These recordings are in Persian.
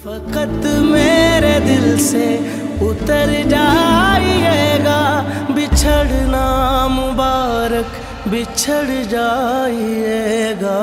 फकत मेरे दिल से उतर जाइएगा, बिछड़ना मुबारक बिछड़ जाइएगा।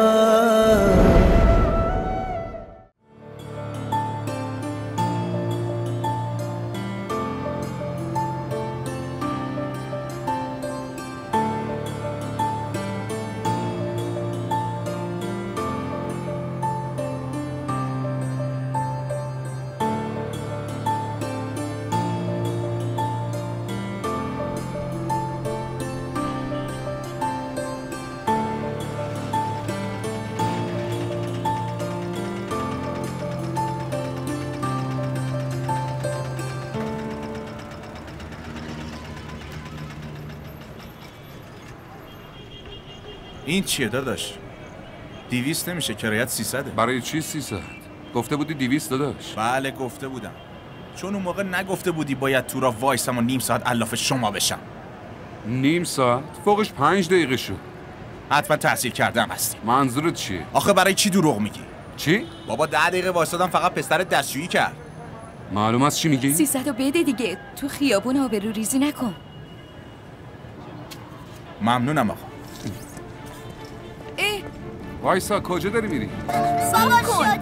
این چیه داداش؟ 200 نمیشه، کرایت 300. برای چی 300؟ گفته بودی 200 داداش. بله گفته بودم، چون اون موقع نگفته بودی باید تو را وایسم و نیم ساعت الاف شما بشم. نیم ساعت؟ فوقش 5 دقیقه شد. حتما تحصیل کردم هستی. منظورت چیه؟ آخه برای چی دروغ میگی؟ چی؟ بابا 10 دقیقه وایسادم فقط پسر دستشویی کرد. معلوم است چی میگی؟ 300 رو بده دیگه، تو خیابون آبرو ریزی نکن. ممنونم آقا. وایسا، کجا داری میری؟ بابا شجاع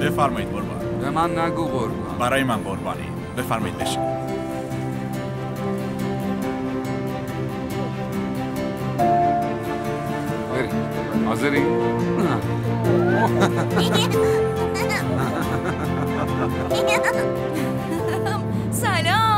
بفرمایید قربان. به من نگو قربان. برای من قربانی. بفرمایید بشین. بریم. حاضری؟ سلام.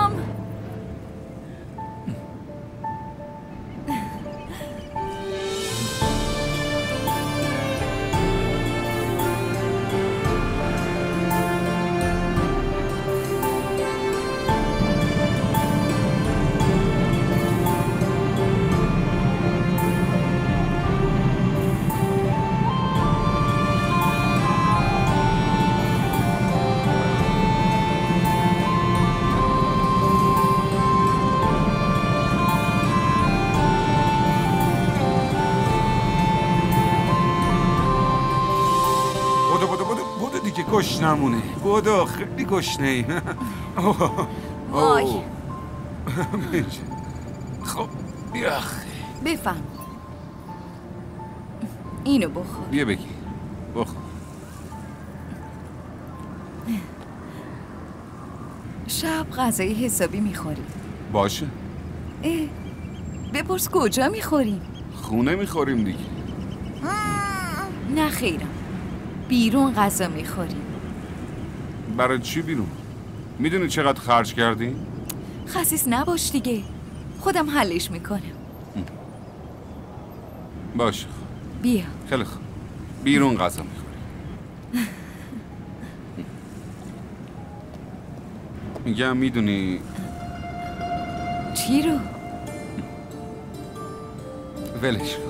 گشنمونه. بودو خیلی گشنه ای. وای. خب بیا. بفهم. اینو بخور. بیا بگی. بخور. شب غذای حسابی میخوریم. باشه. بپرس کجا میخوریم؟ خونه میخوریم دیگه. نه خیرم، بیرون غذا میخوریم. برای چی بیرون؟ میدونی چقدر خرج کردی؟ خسیس نباش دیگه، خودم حلش میکنم. باشه. بیا. خیلی خوب. بیرون غذا میخوریم. میگم میدونی چی رو؟ ولش کن.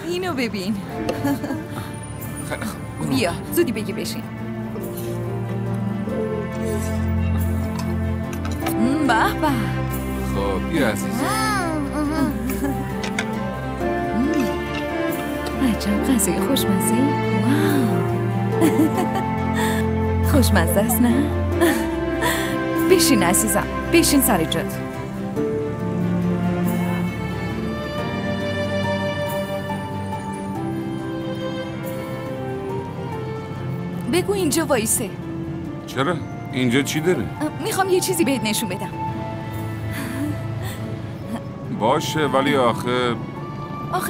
اینو ببین. بیا زودی بگی بشین. به به. خب بیا عزیز. عجب غذای خوشمزه. واو. خوشمزه است نه؟ بشین عزیزم، بشین سر جات. بگو اینجا وایسه. چرا؟ اینجا چی داره؟ میخوام یه چیزی بهت نشون بدم. باشه ولی آخه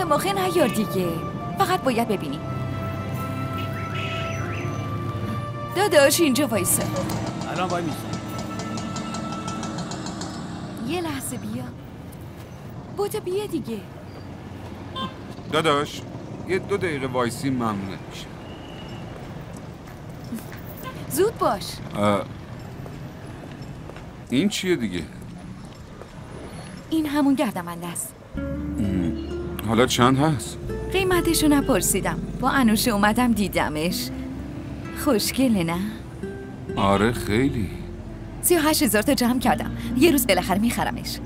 مخه نیار دیگه، فقط باید ببینی. داداش اینجا وایسه. الان وای میسم. یه لحظه بیا. بوتا بیا دیگه. داداش یه 2 دقیقه وایسی ممنونت میشه. زود باش. این چیه دیگه؟ این همون گردنبنده است. حالا چند هست؟ قیمتشو نپرسیدم، با انوشه اومدم دیدمش. خوشگله نه؟ آره خیلی. 38,000 تا جمع کردم، یه روز بالاخره میخرمش.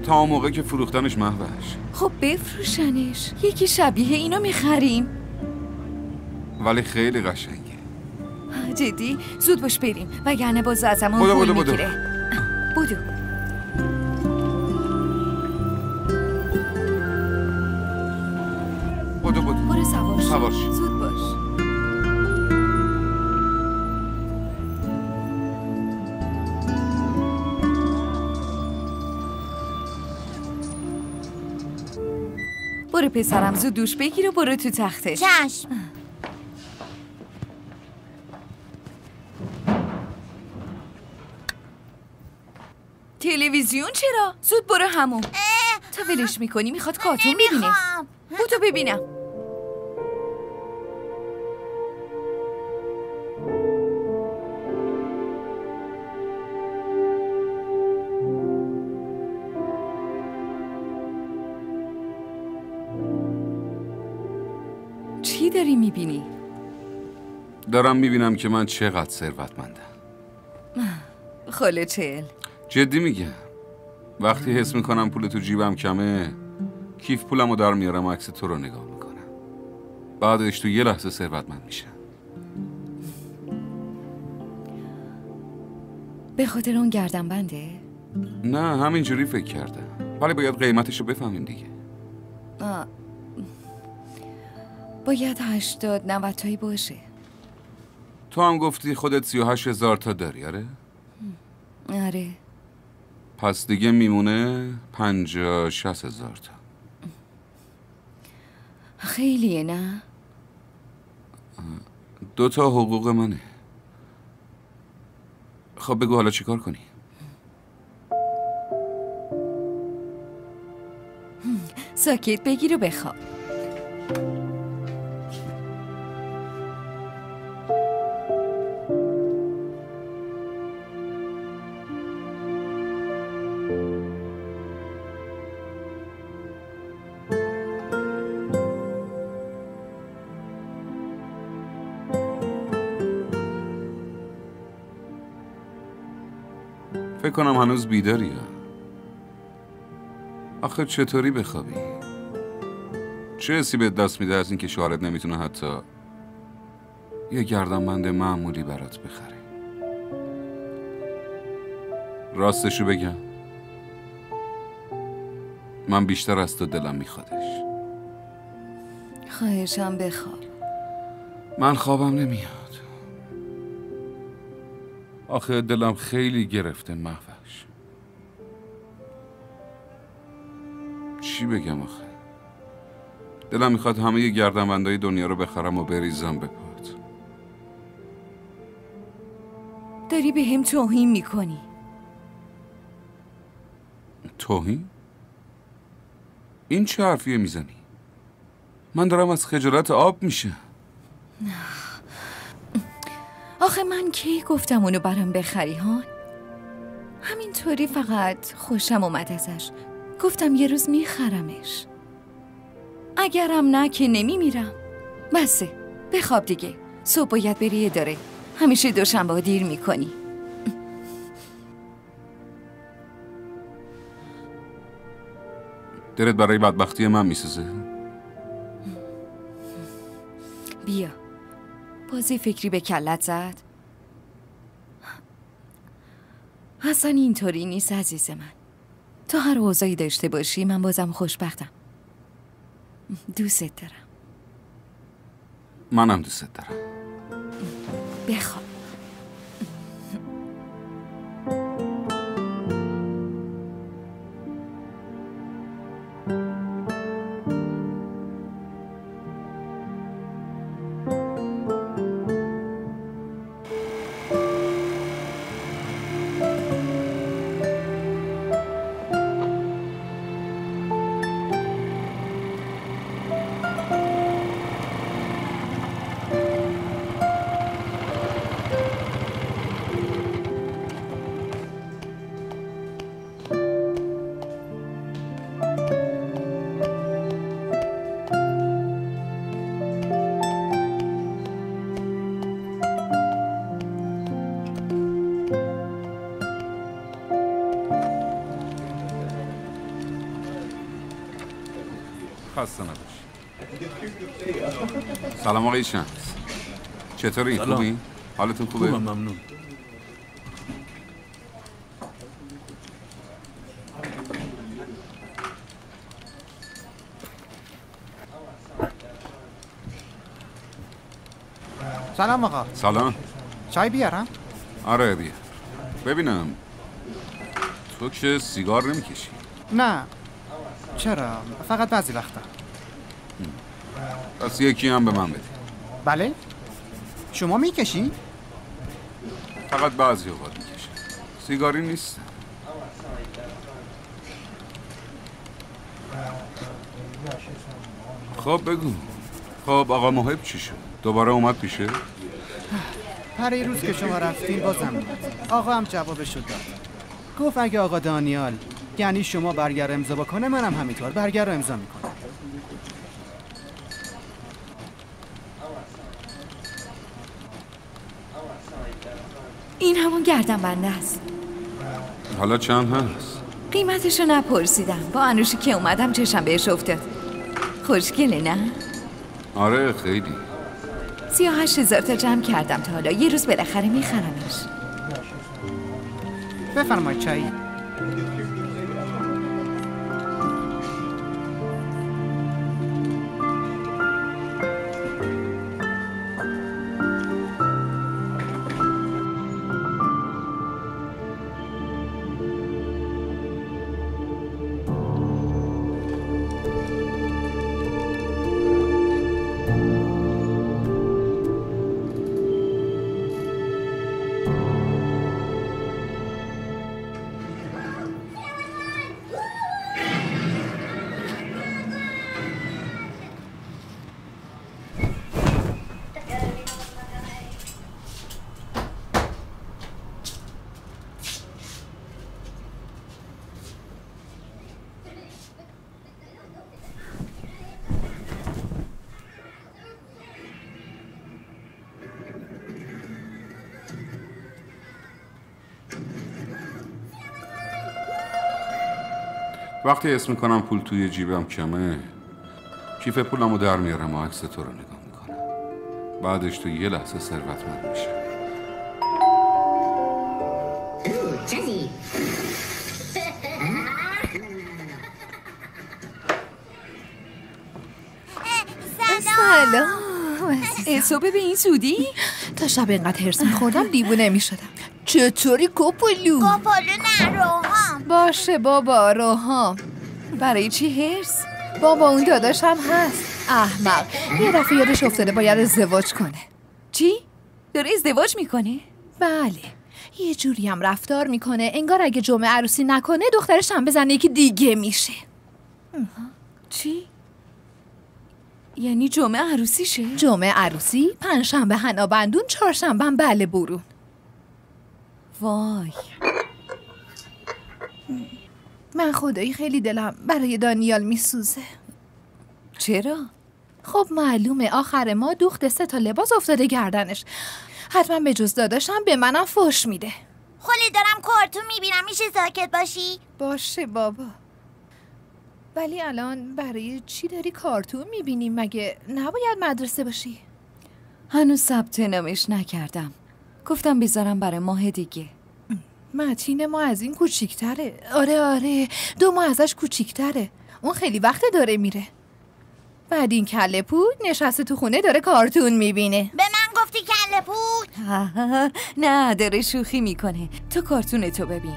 تا موقع که فروختنش محوش. خب بفروشنش، یکی شبیه اینو میخریم. ولی خیلی قشنگه. جدی؟ زود باش بریم وگرنه باز ازمون پول میگیره. بودو. برو سوار شو. زود باش. برو پسرم، زود دوش بگیر و برو تو تختش. چشم. تلویزیون چرا؟ زود برو همون. تا ولش میکنی میخواد کارتون ببینه. بودو ببینم. چی داری میبینی؟ دارم میبینم که من چقدر ثروتمندم. خاله چل. جدی میگم، وقتی حس میکنم پول تو جیبم کمه، کیف پولمو در میارم و عکس تو رو نگاه میکنم. بعدش تو یه لحظه ثروتمند میشم. به خاطر اون گردنبنده؟ نه همینجوری فکر کردم، ولی باید قیمتشو بفهمیم دیگه. باید 80-90 تایی باشه. تو هم گفتی خودت 38,000 تا داری، آره؟ آره. پس دیگه میمونه 50-60,000 تا. خیلیه نه؟ 2 تا حقوق منه. خب بگو حالا چیکار کنی؟ ساکت بگیر و بخواب. فکر کنم هنوز بیداری ها. آخه چطوری بخوابی؟ چه حسی بهت دست میده از اینکه شوهرت نمیتونه حتی یه گردنبند معمولی برات بخره؟ راستشو بگم، من بیشتر از تو دلم میخوادش. خواهشم بخواب. من خوابم نمیاد. آخه دلم خیلی گرفته محوش. چی بگم آخه؟ دلم میخواد همه گردنبندای دنیا رو بخرم و بریزم به پات. داری به هم توهین میکنی. توهین؟ این چه حرفیه میزنی؟ من دارم از خجالت آب میشه. آخه من کی گفتم اونو برام بخری ها؟ همینطوری فقط خوشم اومد ازش. گفتم یه روز میخرمش. اگرم نه که نمیمیرم. بسه بخواب دیگه. صبح باید بری اداره. همیشه دوشنبه دیر میکنی. دلت برای بدبختی من میسوزه؟ بیا بازی فکری به کلت زد؟ اصلا اینطوری نیست عزیز من. تا هر اوضاعی داشته باشی من بازم خوشبختم. دوست دارم. منم دوست دارم. بخواب. خسته نباشی. سلام آقای شمس، چطوری؟ خوبی؟ حالتون خوبه؟ خوبم، ممنون. سلام آقا. سلام. چای بیارم؟ آره بیار. ببینم تو که سیگار نمیکشی؟ نه. چرا؟ فقط بعضی وقتا. پس یکی هم به من بده. بله؟ شما میکشی؟ فقط بعضی اوقات میکشی. سیگاری نیست. خب بگو. خب آقا محب چی شد؟ دوباره اومد پیشه؟ هر روز که شما رفتین بازم اومد. آقا هم جوابشو داد. گفت اگه آقا دانیال یعنی شما برگر رو امضا بکنه منم همینطور برگر رو امضا میکنم. این همون گردنبنده است. حالا چند هست؟ قیمتشو نپرسیدم. با انوشی که اومدم چشم بهش افتاد. خوشگله نه؟ آره خیلی. 38,000 تا جمع کردم تا حالا. یه روز بالاخره میخرمش. بفرمایید چایی. وقتی حس میکنم پول توی جیبم کمه، کیف پولمو در میارم و عکس تو رو نگاه میکنم. بعدش تو یه لحظه ثروتمند میشه. سلام. صبح به این زودی؟ تا شب اینقدر هرس میخوردم دیوونه میشدم. چطوری کوپولو؟ کوپولو نه روحام. باشه بابا روحام. برای چی هرس؟ بابا اون داداشم هست احمق. یه دفعه یادش افتاده باید ازدواج کنه. چی؟ داره ازدواج میکنه؟ بله یه جوری هم رفتار میکنه انگار اگه جمعه عروسی نکنه دخترش هم بزنه یکی دیگه میشه. چی؟ یعنی جمعه عروسیشه؟ جمعه عروسی، پنجشنبه حنا بندون، چهارشنبه هم بله برون. وای. من خدایی خیلی دلم برای دانیال میسوزه. چرا؟ خب معلومه آخر ما دوخت 3 تا لباس افتاده گردنش. حتما به جز داداشم به منم فحش میده. خلی دارم کارتون میبینم، میشه ساکت باشی؟ باشه بابا. ولی الان برای چی داری کارتون میبینی؟ مگه نباید مدرسه باشی؟ هنوز ثبت نامش نکردم. گفتم بذارم برای ماه دیگه. متین ما از این کوچیک‌تره. آره 2 ماه ازش کوچیک‌تره. اون خیلی وقت داره میره. بعد این کله پود نشسته تو خونه داره کارتون میبینه. به من گفتی کله پول؟ نه داره شوخی میکنه. تو کارتونتو ببین.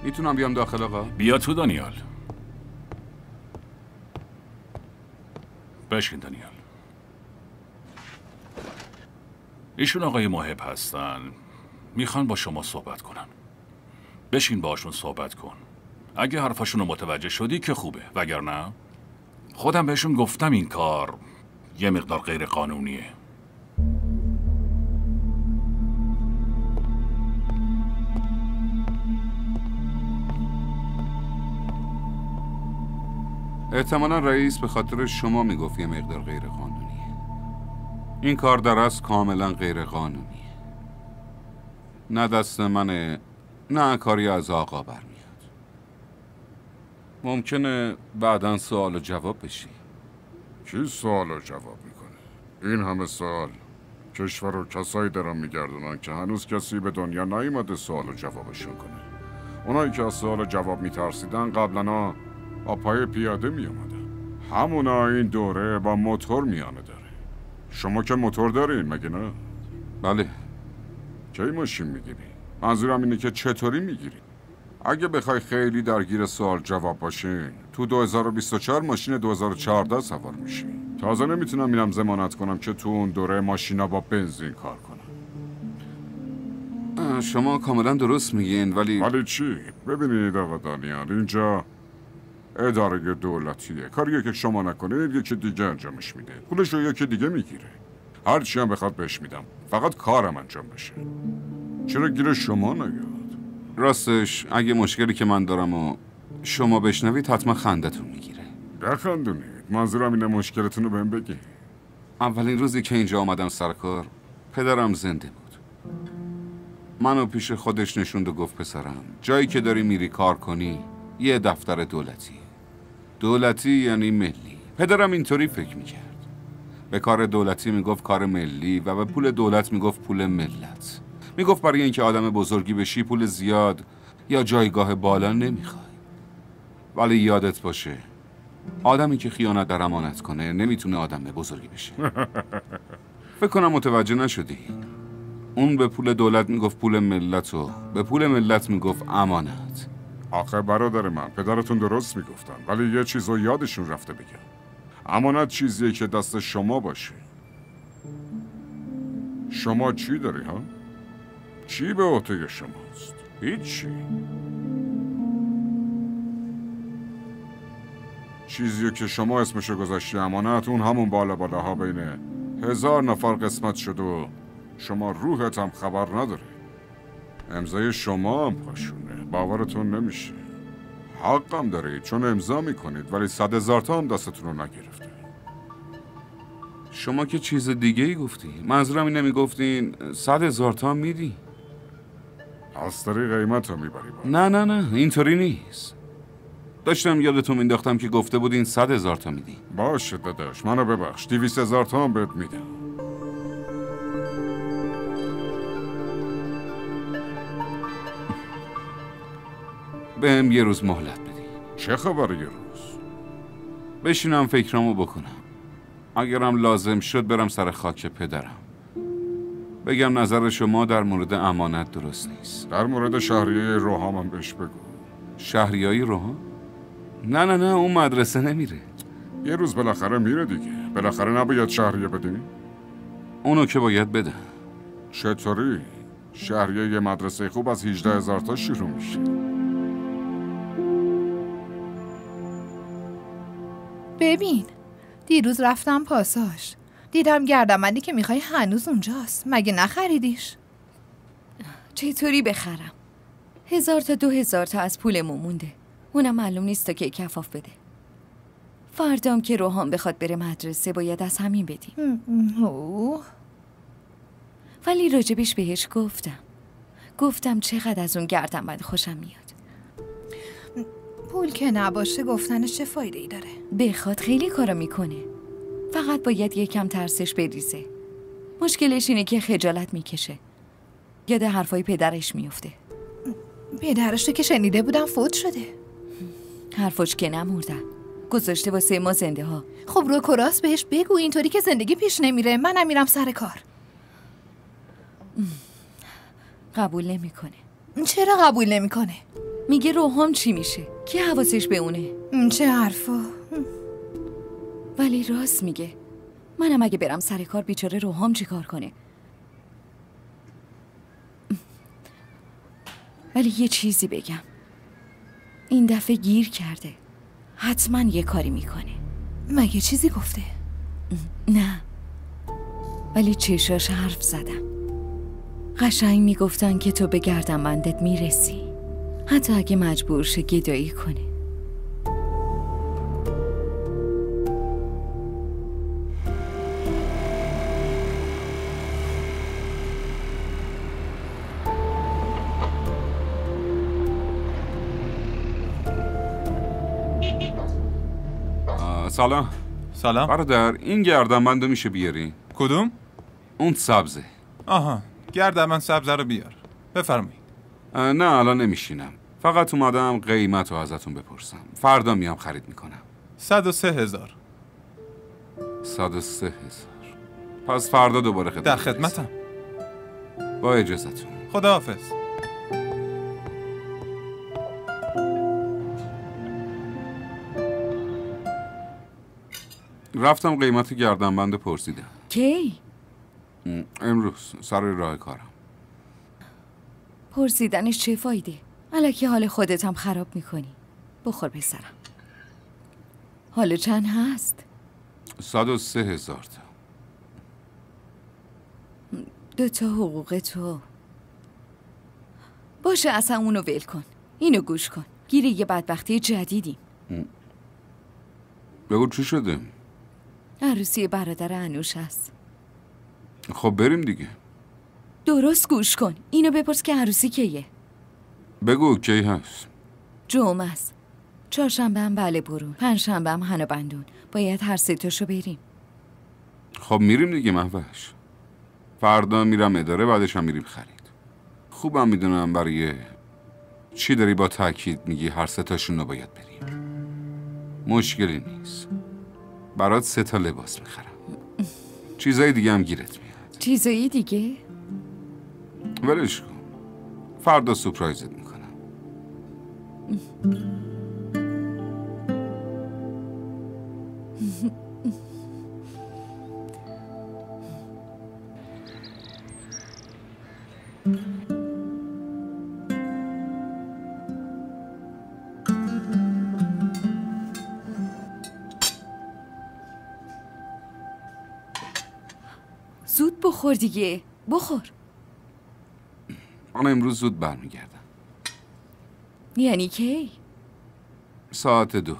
میتونم بیام داخل آقا؟ بیا تو دانیال. بشین دانیال. ایشون آقای محب هستن، میخوان با شما صحبت کنن. بشین باشون صحبت کن. اگه حرفاشون رو متوجه شدی که خوبه، وگرنه خودم بهشون گفتم این کار یه مقدار غیر قانونیه. احتمالا رئیس به خاطر شما میگفت یه مقدار غیر قانونیه. این کار در اصل کاملا غیر قانونیه. نه دست منه، نه کاری از آقا برمیاد. ممکنه بعداً سوال و جواب بشی. کی سوال و جواب میکنه؟ این همه سوال کشور و کسایی دارن میگردونن که هنوز کسی به دنیا نیومده سوال و جوابشون کنه. اونایی که از سوال و جواب میترسیدن قبلا با پای پیاده میامدن. همونا این دوره با موتور میانه داره. شما که موتور دارین مگه نه؟ بله. کی ماشین میگیری؟ منظورم اینه که چطوری میگیری؟ اگه بخوای خیلی درگیر سوال جواب باشین تو 2024 ماشین 2014 سوار میشین. تازه نمیتونم اینم ضمانت کنم که تو اون دوره ماشینا با بنزین کار کنن. شما کاملا درست میگین ولی چی؟ ببینید آقا دانیال، اینجا اداره دولتیه. کاریه که شما نکنید یکی دیگه انجامش میده. پولشو یکی دیگه میگیره. هر چی هم بخواد بهش میدم، فقط کارم انجام بشه. چرا گیر شما نیاد؟ راستش اگه مشکلی که من دارم و شما بشنوید حتما خندتون میگیره. نخندونید، منظورم اینه مشکلتون رو بهم بگی. اولین روزی که اینجا آمدم سر کار پدرم زنده بود. منو پیش خودش نشوند و گفت پسرم جایی که داری میری کار کنی یه دفتر دولتی یعنی ملی. پدرم اینطوری فکر میکرد. به کار دولتی میگفت کار ملی و به پول دولت میگفت پول ملت. میگفت برای اینکه آدم بزرگی بشی پول زیاد یا جایگاه بالا نمیخوای. ولی یادت باشه آدمی که خیانت در امانت کنه نمیتونه آدم بزرگی بشه. فکر کنم متوجه نشدی. اون به پول دولت میگفت پول ملت و به پول ملت میگفت امانت. آخه برادر من پدرتون درست میگفتن، ولی یه چیز رو یادشون رفته بگم. امانت چیزیه که دست شما باشه. شما چی داری ها؟ چی به عهده شماست؟ هیچی. چیزیه که شما اسمشو گذاشتی امانت، اون همون بالاها بین 1000 نفر قسمت شد و شما روحت هم خبر نداره. امضای شما هم پاشونه، باورتون نمیشه. حقم دارید چون امضا میکنید، ولی 100,000 تا هم دستتون رو نگرفته. شما که چیز دیگه ای گفتی. منظورم اینه میگفتین 100,000 تا میدی. از طریق قیمت رو میبری نه اینطوری نیست. داشتم یادتون مینداختم که گفته بودین 100,000 تا میدی. باشه داداش منو ببخش، 200,000 تا هم بهت میدم. بهم یه روز مهلت بدی. چه خبره یه روز؟ بشینم فکرامو بکنم. اگرم لازم شد برم سر خاک پدرم بگم نظر شما در مورد امانت درست نیست. در مورد شهریه روحام هم بهش بگو. شهریای روحام؟ نه اون مدرسه نمیره. یه روز بالاخره میره دیگه. بالاخره نباید شهریه بدی؟ اونو که باید بدم. چطوری؟ شهریه یه مدرسه خوب از 18,000 تا شروع میشه. ببین دیروز رفتم پاساژ، دیدم گردنبندی که میخوای هنوز اونجاست. مگه نخریدیش؟ چطوری بخرم؟ 1000 تا 2000 تا از پولمون مونده. اونم معلوم نیست تا که کفاف بده. فردام که روحان بخواد بره مدرسه باید از همین بدیم. ولی راجبش بهش گفتم چقدر از اون گردنبند خوشم میاد. پول که نباشه گفتنش چه فایده ای داره؟ بخواد خیلی کارا میکنه. فقط باید یکم ترسش بریزه. مشکلش اینه که خجالت میکشه. یاد حرفای پدرش میفته. پدرش رو که شنیده بودم فوت شده. حرفاش که نمردن. گذاشته واسه ما زنده ها. خب رو کراس بهش بگو اینطوری که زندگی پیش نمیره. منم میرم سر کار. قبول نمیکنه. چرا قبول نمیکنه؟ میگه روحام چی میشه؟ کی حواسش به اونه؟ چه حرفا؟ ولی راست میگه. منم اگه برم سر کار بیچاره روحام چی کار کنه؟ ولی یه چیزی بگم، این دفعه گیر کرده. حتما یه کاری میکنه. مگه چیزی گفته؟ نه، ولی چشاش حرف زدم. قشنگ میگفتن که تو به گردنبندت میرسی، حتی اگه مجبور شه گدایی کنه. سلام. سلام. برادر این گردنبندو میشه بیاری؟ کدوم؟ اون سبزه. آها، گردنبند سبزه رو بیار. بفرمایید. نه الان نمیشینم، فقط اومدم قیمت رو ازتون بپرسم. فردا میام خرید میکنم. 103,000. 103,000. پس فردا دوباره خدمت. در خدمتم. با اجازتون. خداحافظ. رفتم قیمت گردنبند پرسیدم. کی؟ امروز سر راه کارم. پرسیدنش چه فایده؟ الکی حال خودت هم خراب میکنی. بخور پسرم. حالا چند هست؟ 103,000 تا. 2 تا حقوق تو. باشه اصلا اونو ول کن. اینو گوش کن. گیره یه بدبختی جدیدیم. بگو چی شده؟ عروسی برادر انوش هست. خب بریم دیگه. درست گوش کن. اینو بپرس که عروسی کیه. بگو کی هست؟ جمعه است. چهارشنبه هم بله برون. پنجشنبه هم هنا بندون. باید هر 3 تاشو بریم. خب میریم دیگه مهوش. فردا میرم اداره، بعدش هم میریم خرید. خوبم میدونم برای چی داری با تاکید میگی هر 3 تاشون رو باید بریم. مشکلی نیست. برات 3 تا لباس میخرم. چیزای دیگه هم گیرت میاد. چیزایی دیگه؟ ولش کن. فردا سورپرایزت میکنم. زود بخور دیگه. بخور. من امروز زود برمیگردم. یعنی کی؟ ساعت 2.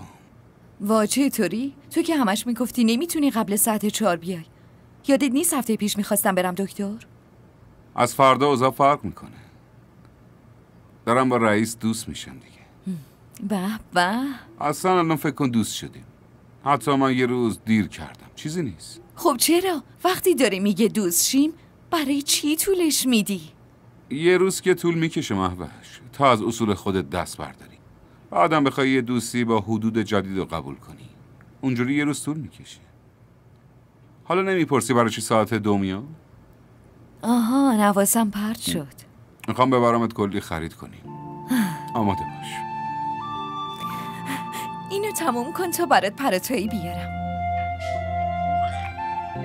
وا چطوری؟ تو که همش میگفتی نمیتونی قبل ساعت 4 بیای. یادت نیست هفته پیش میخواستم برم دکتر؟ از فردا اوضاع فرق میکنه. دارم با رئیس دوست میشم دیگه. به اصلا الان فکر کن دوست شدیم. حتی من یه روز دیر کردم. چیزی نیست. خب چرا؟ وقتی داره میگه دوست شیم برای چی طولش میدی؟ یه روز که طول میکشه مهوش تا از اصول خودت دست برداری. بعدم بخوای یه دوستی با حدود جدید رو قبول کنی، اونجوری یه روز طول میکشه. حالا نمیپرسی برای چی ساعت 2 میاد؟ آها نواسم پرت شد. میخوام ببرمت کلی خرید کنیم. آماده باش. اینو تموم کن تا برات پراتایی بیارم.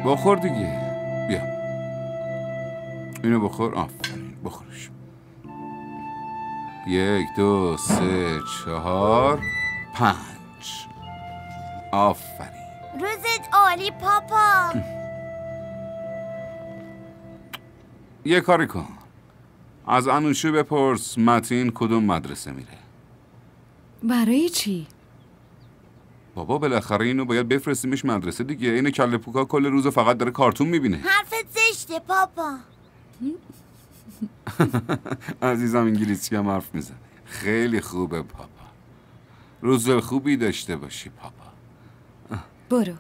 بخور دیگه. بیا اینو بخور. آفرین بخورش. 1 2 3 4 5. آفرین. روزت عالی پاپا. یه کاری کن، از انوشی بپرس متین کدوم مدرسه میره. برای چی؟ بابا بالاخره اینو باید بفرستیمش مدرسه دیگه. این کله پوکا کل روزو فقط داره کارتون میبینه. حرفت زشته پاپا. عزیزم انگلیسی هم حرف میزنه. خیلی خوبه پاپا. روز خوبی داشته باشی پاپا. برو.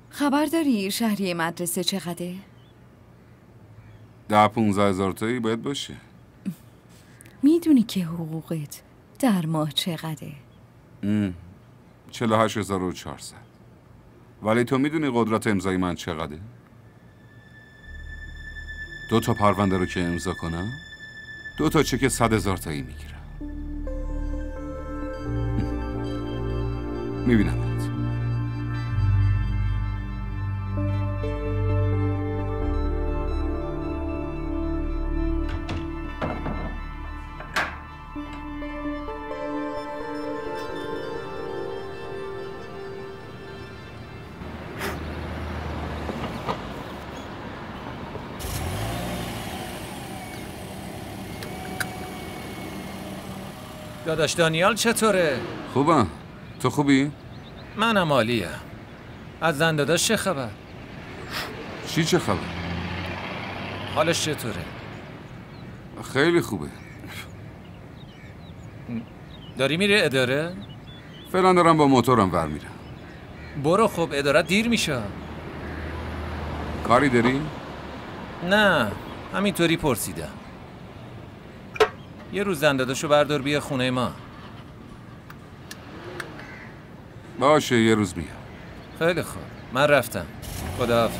خبر داری شهریه مدرسه چقدره؟ 10-15 هزار تایی باید باشه. میدونی که حقوقت در ماه چقدره؟ 48400. ولی تو میدونی قدرت امضای من چقدره؟ 2 تا پرونده رو که امضا کنم 2 تا چک 100,000 تایی میگیرم. میبینم. داداش دانیال چطوره؟ خوبم. تو خوبی؟ منم عالیم. از زن داداش چه خبر؟ چه خبر؟ حالش چطوره؟ خیلی خوبه. داری میره اداره؟ فعلا دارم با موتورم ور میرم. برو خب اداره دیر میشه. کاری داری؟ نه همینطوری پرسیدم. یه روز زن داداشو بردار بیا خونه ما. باشه یه روز میام. خیلی خوب من رفتم. خداحافظ.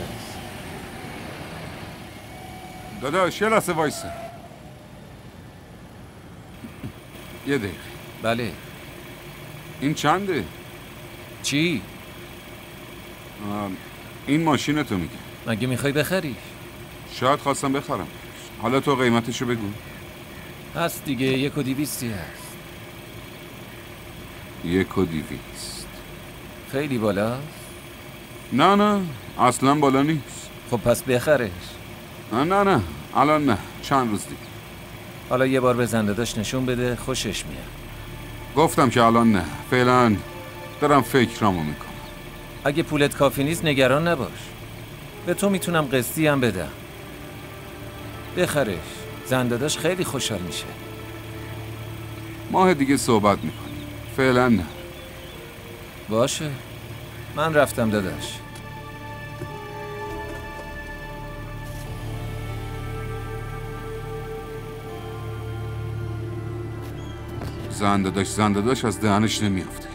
داداش یه لحظه وایسه. یه دقیقه. بله. این چنده؟ چی؟ این ماشین تو میگه. مگه میخوای بخریش؟ شاید خواستم بخرم. حالا تو قیمتشو بگو. هست دیگه 1,200 هست. 1,200. خیلی بالا؟ نه اصلا بالا نیست. خب پس بخرش. نه الان نه، چند روز دیگه. حالا یه بار به زنده داشت نشون بده خوشش میاد. گفتم که الان نه، فعلا دارم فکرامو میکنم. اگه پولت کافی نیست نگران نباش، به تو میتونم قسطی هم بدم. بخرش، زنده داشت خیلی خوشحال میشه. ماه دیگه صحبت میکنیم، فعلا نه. باشه من رفتم داداش. زنده داشت از دهنش نمیافته.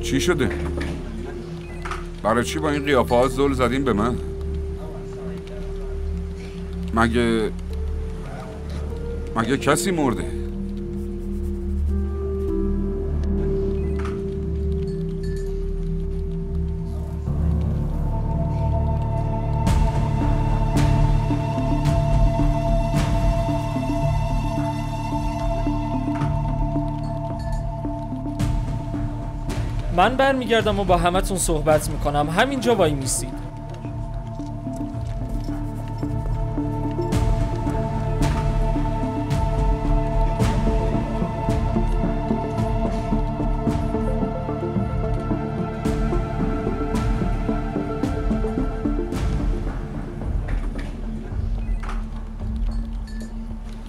چی شده؟ برای چی با این قیافه ها زل زدین به من؟ مگه کسی مرده؟ من برمیگردم و با همتون صحبت میکنم. همینجا وای میستید.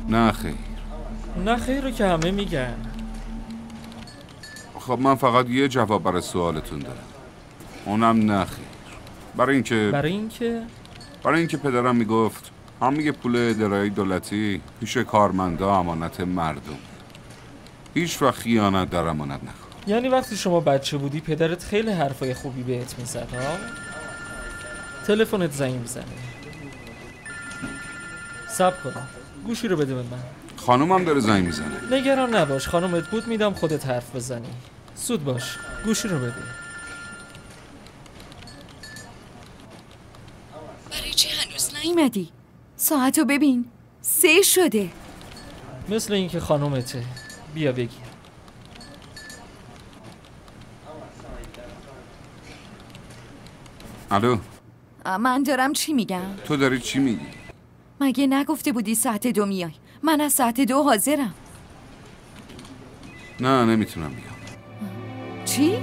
نه خیر. نه خیر رو که همه میگن. خب من فقط یه جواب برای سوالتون دارم، اونم نه خیر. برای اینکه پدرم میگفت همه پول اداره‌ای دولتی پیش کارمندا امانت مردم، هیچ وقت خیانت در امانت نکن. یعنی وقتی شما بچه بودی پدرت خیلی حرفای خوبی بهت میزد ها؟ تلفنت زنگ میزنه. صبر کن، گوشی رو بده به من. خانومم داره زنگ میزنه. نگران نباش، خانومت بود میدم خودت حرف بزنی. زود باش، گوشی رو بده. برای چی هنوز نیومدی؟ ساعتو ببین، 3 شده. مثل اینکه خانومته. بیا بگیر. الو، من دارم چی میگم؟ تو داری چی میگی؟ مگه نگفته بودی ساعت 2 میای؟ من از ساعت 2 حاضرم. نه نمیتونم بیام. چی؟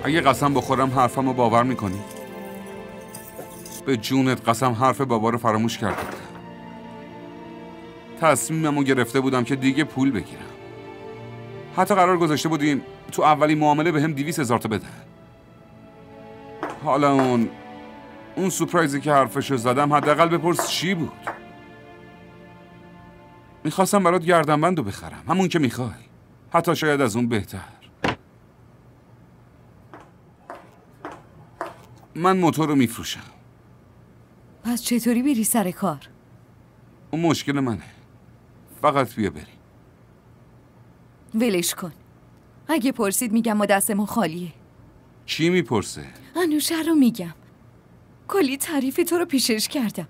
اگه قسم بخورم حرفمو باور میکنی؟ به جونت قسم حرف بابا رو فراموش کردم. تصمیممو گرفته بودم که دیگه پول بگیرم. حتی قرار گذاشته بودیم تو اولین معامله بهم 200,000 تا بدن. حالا اون سورپرایزی که حرفشو زدم حداقل بپرس چی بود؟ میخواستم برات گردنبندو بخرم، همون که میخوای، حتی شاید از اون بهتر. من موتور رو میفروشم. پس چطوری بری سر کار؟ اون مشکل منه. فقط بیا بریم. ولش کن. اگه پرسید میگم ما دستمون خالیه. کی میپرسه؟ انوشه رو میگم. کلی تعریف تو رو پیشش کردم.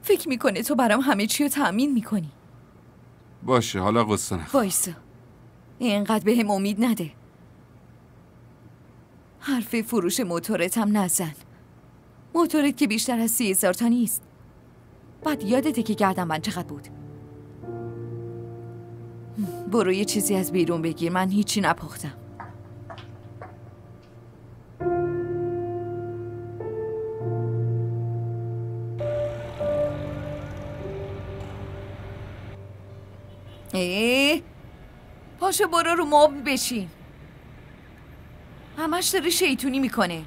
فکر میکنه تو برام همه چی رو تأمین میکنی. باشه حالا قصه نخور. وایسا. اینقدر بهم امید نده. حرف فروش موتورت هم نزن. موتورت که بیشتر از 30,000 تا نیست. بعد یادته که گردنبند چقدر بود. برو یه چیزی از بیرون بگیر، من هیچی نپختم. پاشو برو رو مبل بشین. همش داره شیطونی میکنه.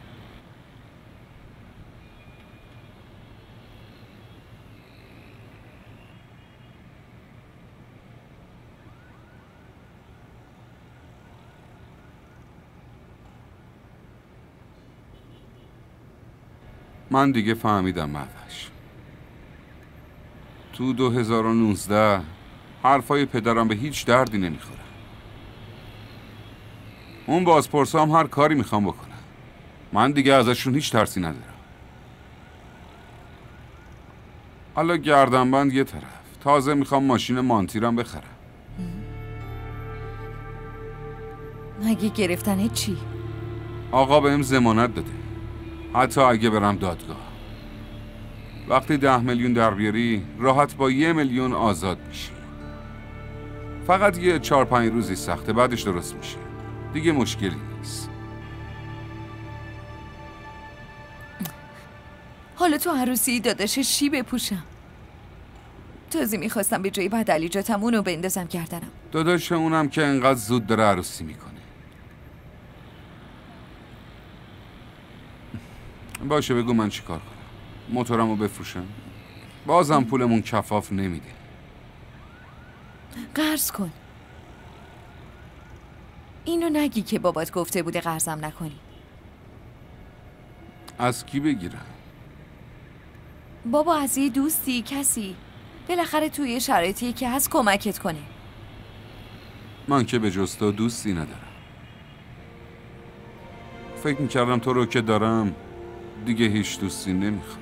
من دیگه فهمیدم مهوش. تو 2019 حرفای پدرم به هیچ دردی نمیخوره. اون بازپرسا هم هر کاری میخوام بکنن. من دیگه ازشون هیچ ترسی ندارم. حالا گردنبند یه طرف، تازه میخوام ماشین مانتیرم بخرم. مگه گرفتنه چی؟ آقا بهم ضمانت داده، حتی اگه برم دادگاه. وقتی 10 میلیون در بیاری راحت با 1 میلیون آزاد میشی. فقط یه 4-5 روزی سخته، بعدش درست میشه. دیگه مشکلی نیست. حالا تو عروسی داداشش چی بپوشم؟ تازه میخواستم به جای بدلیجاتم اونو بندازم گردنم. داداش اونم که انقدر زود داره عروسی میکنه. باشه بگو من چی کار کنم؟ موتورمو بفروشم؟ بازم پولمون کفاف نمیده. قرض کن. اینو نگی که بابات گفته بوده قرضم نکنی. از کی بگیرم؟ بابا از یه دوستی، کسی. بالاخره توی شرایطی که هست کمکت کنه. من که به جز تو دوستی ندارم. فکر میکردم تو رو که دارم دیگه هیچ دوستی نمیخوام.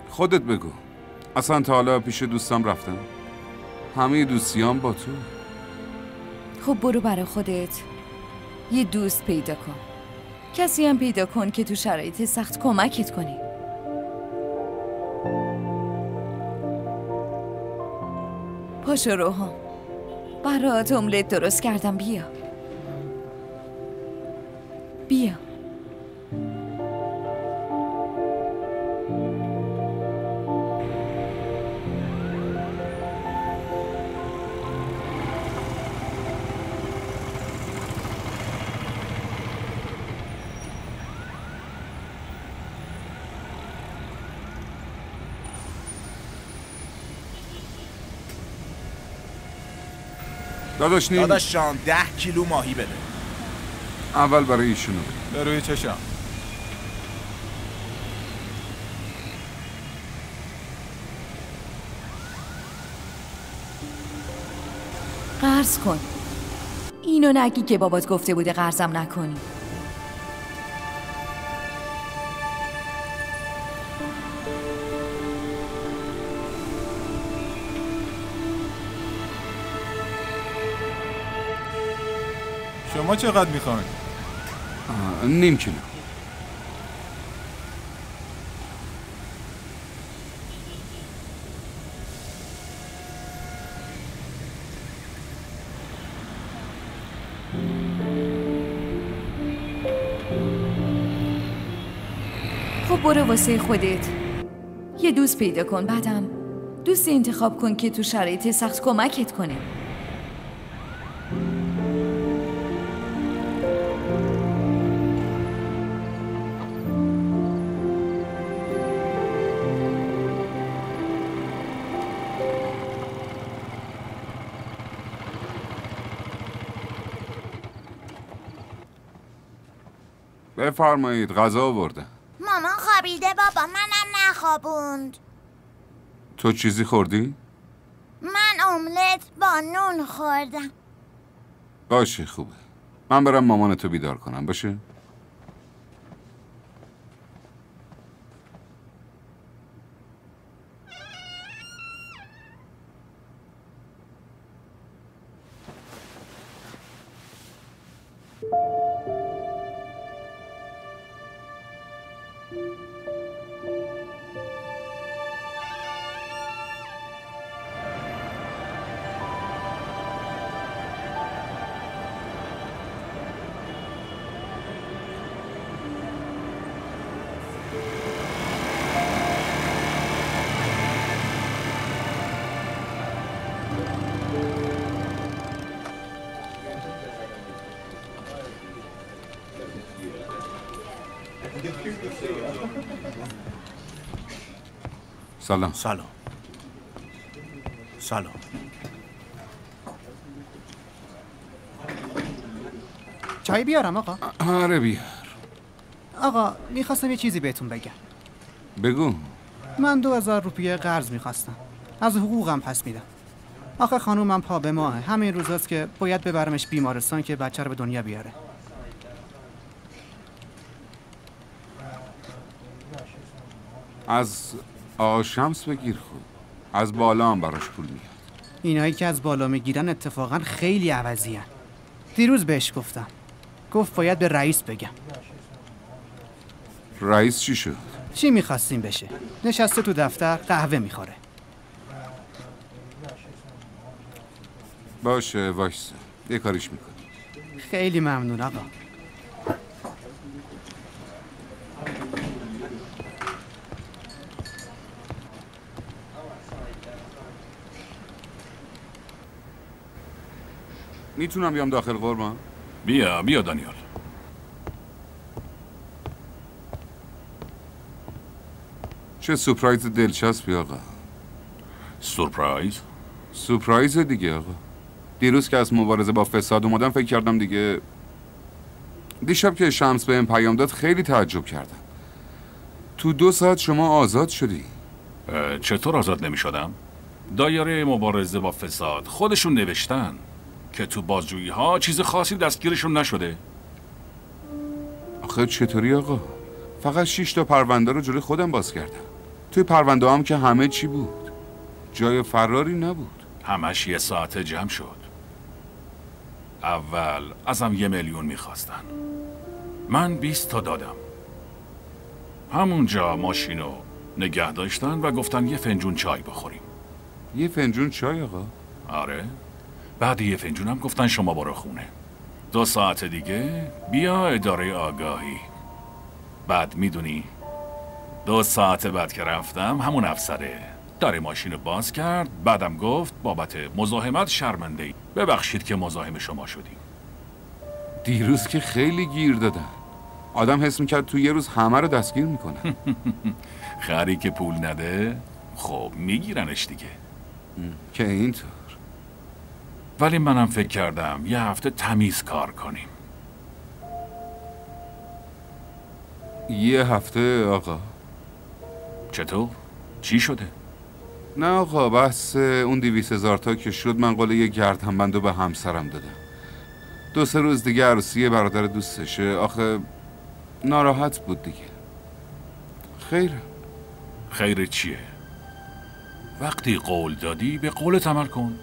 خودت بگو، اصلا تا حالا پیش دوستم رفتم؟ همه دوستیام با تو. خب برو برای خودت یه دوست پیدا کن. کسی هم پیدا کن که تو شرایط سخت کمکت کنه. پاشو روحان، برات املت درست کردم، بیا بیا. داداش نیم. داداش جان 10 کیلو ماهی بده. اول برای ایشونو به روی چشم. قرض کن. اینو نگی که بابات گفته بوده قرضم نکنی. شما چقدر میخواین؟ نیم کیلو. خب برو واسه خودت یه دوست پیدا کن، بعدم دوستی انتخاب کن که تو شرایط سخت کمکت کنه. بفرمایید غذا آوردم. مامان خوابیده بابا، منم نخوابوند. تو چیزی خوردی؟ من املت با نون خوردم. باشه خوبه. من برم مامانتو بیدار کنم. باشه؟ سلام. سلام. سلام. چای بیارم آقا؟ آره بیار. آقا میخواستم یه چیزی بهتون بگم. بگو. من 2000 روپیه قرض میخواستم. از حقوقم پس میدم. آخه خانومم پا به ماهه. همین روزاست که باید ببرمش بیمارستان که بچه رو به دنیا بیاره. از آقا شمس بگیر خوب. از بالا هم براش پول میاد. اینایی که از بالا میگیرن اتفاقا خیلی عوضی هن. دیروز بهش گفتم. گفت باید به رئیس بگم. رئیس چی شد؟ چی میخواستیم بشه؟ نشسته تو دفتر قهوه میخوره. باشه وایسا. یه کاریش میکنی. خیلی ممنون آقا. میتونم بیام داخل قربان؟ بیا دانیال. چه سورپرایز دلچسبی آقا. سورپرایز؟ سورپرایز دیگه آقا. دیروز که از مبارزه با فساد اومدم فکر کردم دیگه. دیشب که شمس بهم پیام داد خیلی تعجب کردم. تو 2 ساعت شما آزاد شدی. چطور آزاد نمی شدم؟ دایره مبارزه با فساد خودشون نوشتن که تو بازجویی ها چیز خاصی دستگیرشون نشده. آخه چطوری آقا؟ فقط 6 تا پرونده رو جلوی خودم باز کردم. توی پرونده هم که همه چی بود. جای فراری نبود. همش 1 ساعت جمع شد. اول ازم 1 میلیون میخواستن. من 20 تا دادم. همونجا ماشینو نگه داشتن و گفتن 1 فنجون چای بخوریم. 1 فنجون چای آقا؟ آره. بعد 1 فنجون هم گفتن شما برو خونه. 2 ساعت دیگه بیا اداره آگاهی. بعد میدونی 2 ساعت بعد که رفتم همون افسره در ماشین رو باز کرد. بعدم گفت بابت مزاحمت شرمنده ای. ببخشید که مزاحم شما شدیم. دیروز که خیلی گیر دادن. آدم حس میکرد تو یه روز همه رو دستگیر میکنن. خری که پول نده خب میگیرنش دیگه. که اینطور. ولی منم فکر کردم 1 هفته تمیز کار کنیم. 1 هفته آقا؟ چطور؟ چی شده؟ نه آقا بس اون 200,000 تا که شد من قول 1 گردنبندو به همسرم دادم. 2-3 روز دیگه عروسی برادر دوستشه. آخه ناراحت بود دیگه. خیره. خیر چیه؟ وقتی قول دادی به قولت عمل کن.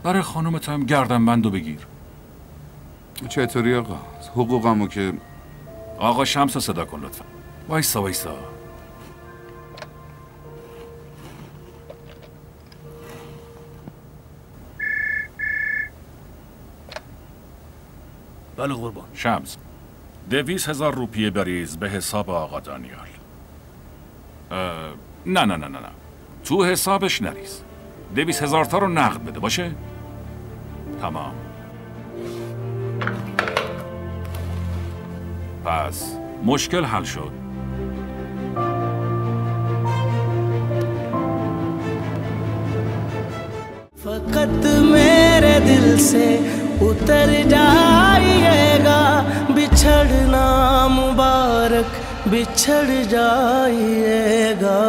برای خانومت هم گردنبندو بگیر. چطوری آقا؟ حقوقمو که آقا شمس رو صدا کن لطفا. وایسا. بله قربان. شمس 200,000 روپیه بریز به حساب آقا دانیال. نه تو حسابش نریز. 200,000 تا رو نقد بده باشه؟ تمام. پس مشکل حل شد. फकत मेरे दिल से उतर जाइएगा बिछड़ना मुबारक बिछड़ जाइएगा